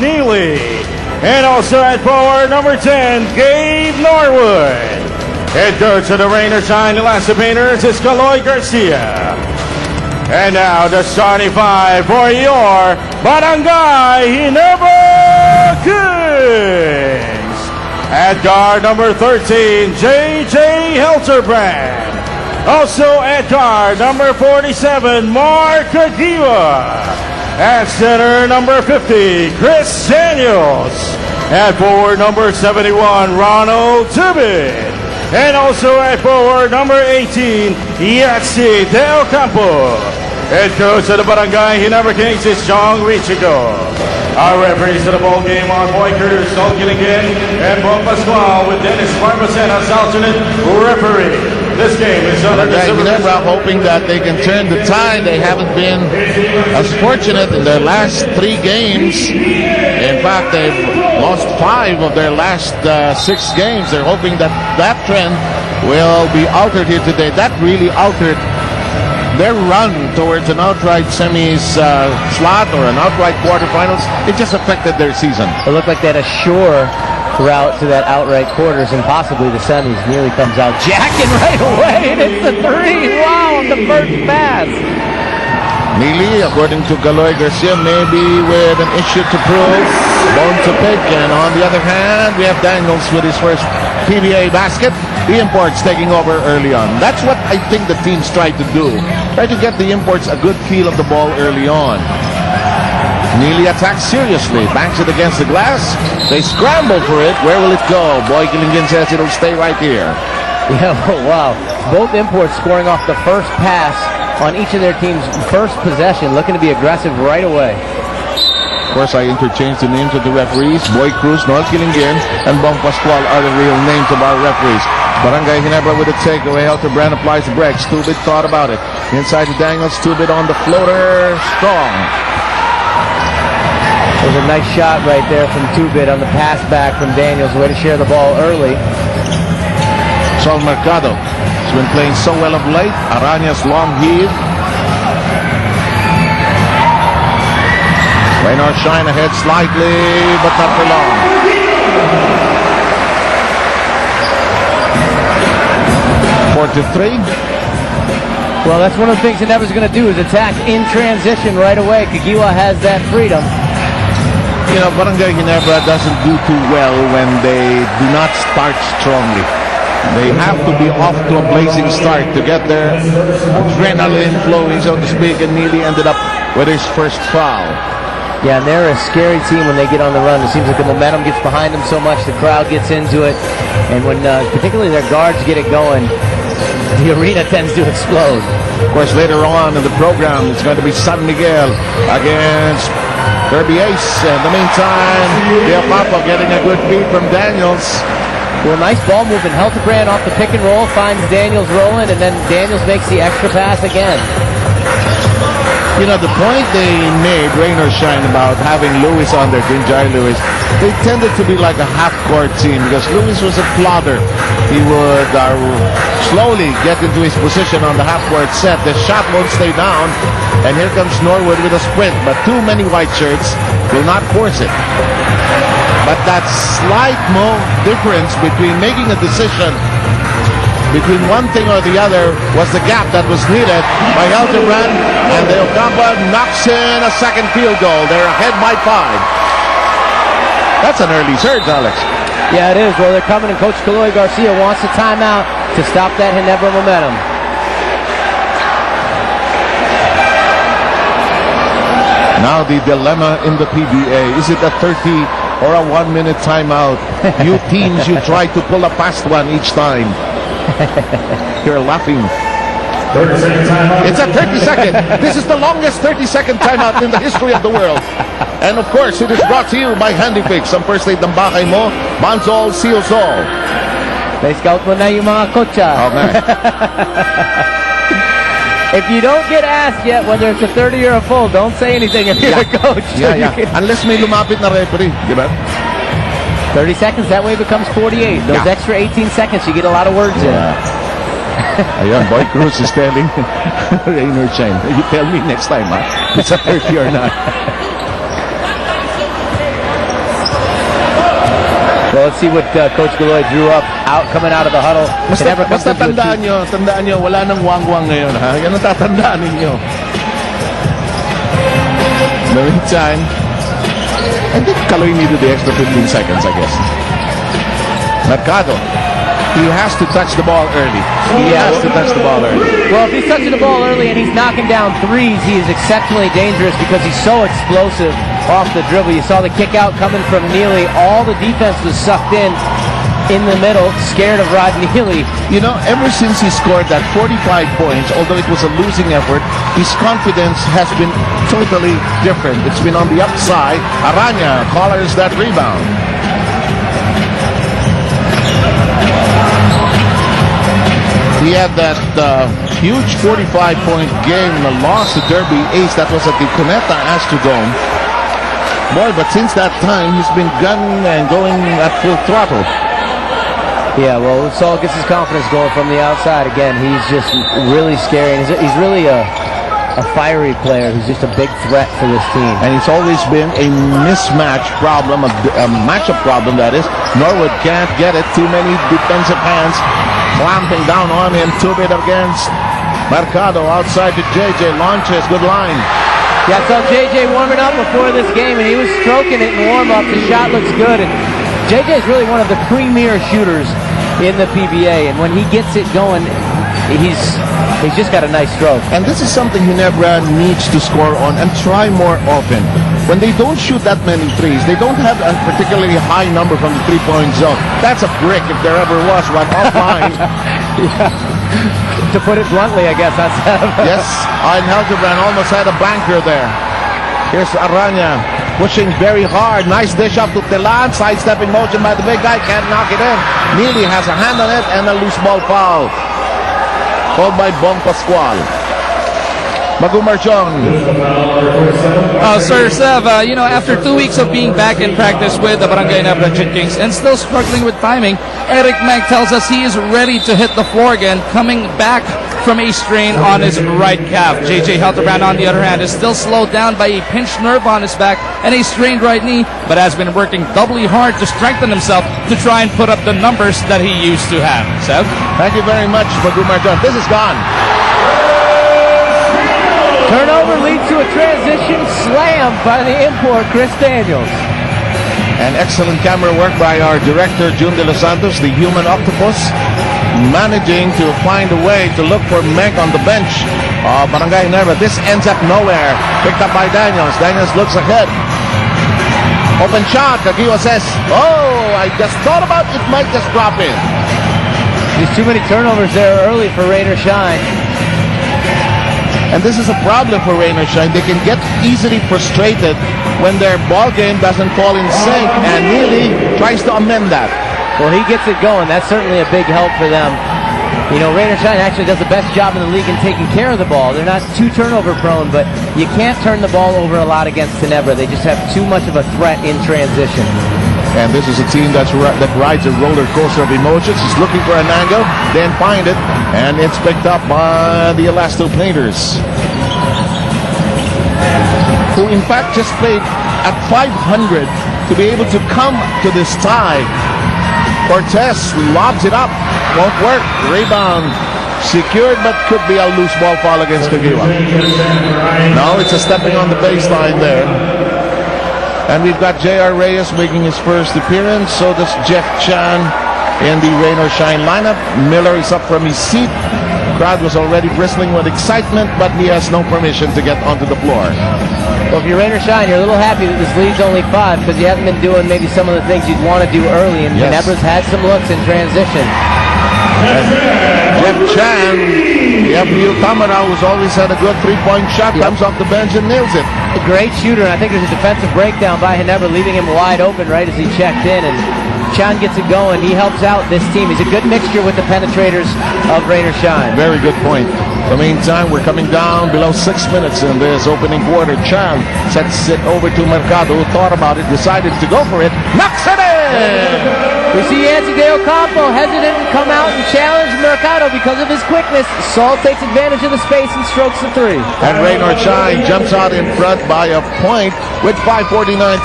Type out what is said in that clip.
Neely. And also at forward, number 10, Gabe Norwood. Head coach of the Rain or Shine Elastic Painters is Kaloy Garcia. And now the starting five for your Barangay Ginebra Kings. At guard, number 13, J.J. Helterbrand. Also at guard, number 47, Mark Aguila. At center, number 50, Chris Daniels. At forward, number 71, Ronald Tubin. And also at forward, number 18, Yatsi Del Campo. Head coach of the Barangay Ginebra Kings is John Richico. Our referees to the ball game are Boy Curtis, Saul Gilligan, and Bob Pascual, with Dennis Barbasen as alternate referee. This game is under the Ginebra hoping that they can turn the tide. They haven't been as fortunate in their last 3 games. In fact, they've lost 5 of their last 6 games. They're hoping that that trend will be altered here today. That really altered their run towards an outright semis slot or an outright quarterfinals. It just affected their season. It looked like they had a sure route to that outright quarters and possibly the semis. Neely comes out jacking right away, and it's the 3. Wow, on the first pass. Neely, according to Kaloy Garcia, maybe with an issue to prove, bone to pick. And on the other hand, we have Daniels with his first PBA basket. The imports taking over early on. That's what I think the teams try to do. Try to get the imports a good feel of the ball early on. Neely attacks seriously, banks it against the glass. They scramble for it. Where will it go? Boy Gilligan says it'll stay right here. Yeah, wow. Both imports scoring off the first pass on each of their team's first possession, looking to be aggressive right away. Of course, I interchanged the names of the referees. Boy Cruz, Noel Gilligan, and Bong Pascual are the real names of our referees. Barangay Ginebra with a takeaway. Helterbrand applies the brakes. Tubit thought about it. Inside to Daniels. Tubit on the floater. Strong. There's a nice shot right there from Tubit on the pass back from Daniels. Way to share the ball early. Sol Mercado has been playing so well of late. Araña's long heave. Rain or Shine ahead slightly, but not for long. To 3. Well, that's one of the things Ginebra's going to do is attack in transition right away. Kagiwa has that freedom. You know, Barangay Ginebra doesn't do too well when they do not start strongly. They have to be off to a blazing start to get their adrenaline flowing, so to speak, and Neely ended up with his first foul. Yeah, and they're a scary team when they get on the run. It seems like the momentum gets behind them so much, the crowd gets into it, and when particularly their guards get it going, the arena tends to explode. Of course, later on in the program, it's going to be San Miguel against Kirby Ace. In the meantime, Del Papa getting a good feed from Daniels. Well, nice ball movement. Helterbrand off the pick and roll, finds Daniels rolling, and then Daniels makes the extra pass again. You know, the point they made, Rain or Shine, about having Lewis on their team, Jai Lewis, they tended to be like a half-court team because Lewis was a plodder. He would slowly get into his position on the half-court set. The shot won't stay down, and here comes Norwood with a sprint. But too many white shirts will not force it. But that slight difference between making a decision between one thing or the other was the gap that was needed by Helterbrand, and the Ocampa knocks in a second field goal. They're ahead by 5. That's an early surge, Alex. Yeah, it is. Well, they're coming, and Coach Kaloy Garcia wants a timeout to stop that Ginebra momentum. Now the dilemma in the PBA. Is it a 30 or a 1-minute timeout? You teams, you try to pull a fast one each time. You're laughing. 30-second timeout. It's a 30-second. This is the longest 30-second timeout in the history of the world. And of course, it is brought to you by HandyFix. Ang first aid ng bahay mo, Banzol seals all. Na-scout mo na yung mga kotsa. Okay. If you don't get asked yet whether it's a 30 or a full, don't say anything if you're a coach. Yeah. Unless may lumapit na referee, di ba? 30 seconds, that way it becomes 48. Those extra 18 seconds, you get a lot of words in. Ayan, Boy Cruz is telling Rain or Shine, you tell me next time, it's a 30 or not. So let's see what Coach Galoy drew up coming out of the huddle. Basta tandaan nyo, wala nang wang-wang ngayon, ha? Yan ang tatandaan ninyo. In the meantime, I think Kaloy needed the extra 15 seconds, I guess. Mercado. He has to touch the ball early. Well, if he's touching the ball early and he's knocking down threes, he is exceptionally dangerous because he's so explosive off the dribble. You saw the kick out coming from Neely. All the defense was sucked in the middle, scared of Rod Neely. You know, ever since he scored that 45 points, although it was a losing effort, his confidence has been totally different. It's been on the upside. Aranya collars that rebound. He had that huge 45-point game in the loss to Derby Ace. That was at the Cuneta Astrodome. Boy, but since that time, he's been gunning and going at full throttle. Yeah, well, Saul gets his confidence going from the outside. Again, he's just really scary. He's really a fiery player who's just a big threat for this team. And it's always been a mismatch problem, a matchup problem, that is. Norwood can't get it. Too many defensive hands clamping down on him. Too bit against Mercado. Outside to JJ. Launches. Good line. Yeah, I saw JJ warming up before this game, and he was stroking it in warm-up. The shot looks good. And JJ is really one of the premier shooters in the PBA. And when he gets it going, he's just got a nice stroke. And this is something Ginebra needs to score on and try more often. When they don't shoot that many threes, they don't have a particularly high number from the three-point zone. That's a brick if there ever was one offline. Yeah. To put it bluntly, I guess that's yes, Hildebrand almost had a banker there. Here's Aranya pushing very hard. Nice dish up to Telan. Sidestepping motion by the big guy. Can't knock it in. Neely has a hand on it and a loose ball foul. Called by Bong Pascual. Magumarchong. Sir Sev, after 2 weeks of being back in practice with the Barangay Ginebra Kings and still struggling with timing, Eric Meg tells us he is ready to hit the floor again, coming back from a strain on his right calf. JJ Hildebrand, on the other hand, is still slowed down by a pinched nerve on his back and a strained right knee, but has been working doubly hard to strengthen himself to try and put up the numbers that he used to have. Sev? Thank you very much, Magumarchong. This is gone. Turnover leads to a transition slam by the import, Chris Daniels. And excellent camera work by our director, June De Los Santos, the human octopus, managing to find a way to look for Meg on the bench. Barangay Ginebra. This ends up nowhere. Picked up by Daniels. Daniels looks ahead. Open shot. Kagiwa says, oh, I just thought about it might just drop in. There's too many turnovers there early for Rain or Shine. And this is a problem for Rain or Shine. They can get easily frustrated when their ball game doesn't fall in sync, and Neely tries to amend that. Well, he gets it going. That's certainly a big help for them. You know, Rain or Shine actually does the best job in the league in taking care of the ball. They're not too turnover prone, but you can't turn the ball over a lot against Ginebra. They just have too much of a threat in transition. And this is a team that rides a roller coaster of emotions. Is looking for an angle, then find it, and it's picked up by the Elasto Painters, who in fact just played at 500 to be able to come to this tie. Cortez lobs it up, won't work. Rebound secured, but could be a loose ball foul against Kagiwa. No, it's a stepping on the baseline there. And we've got J.R. Reyes making his first appearance. So does Jeff Chan in the Rain or Shine lineup. Miller is up from his seat. Crowd was already bristling with excitement, but he has no permission to get onto the floor. Well, if you're Rain or Shine, you're a little happy that this lead's only 5 because you haven't been doing maybe some of the things you'd want to do early, and Ginebra's had some looks in transition. Jeff Chan, the FBU Tamara, who's always had a good three-point shot, comes off the bench and nails it. A great shooter, and I think there's a defensive breakdown by Ginebra, leaving him wide open right as he checked in, and Chan gets it going. He helps out this team. He's a good mixture with the penetrators of Rain or Shine. Very good point. In the meantime, we're coming down below 6 minutes in this opening quarter. Chan sets it over to Mercado, who thought about it, decided to go for it, knocks it in! We see Yancy De Ocampo hesitant to come out and challenge Mercado because of his quickness. Saul takes advantage of the space and strokes the 3. And Rain or Shine jumps out in front by a point with 5:49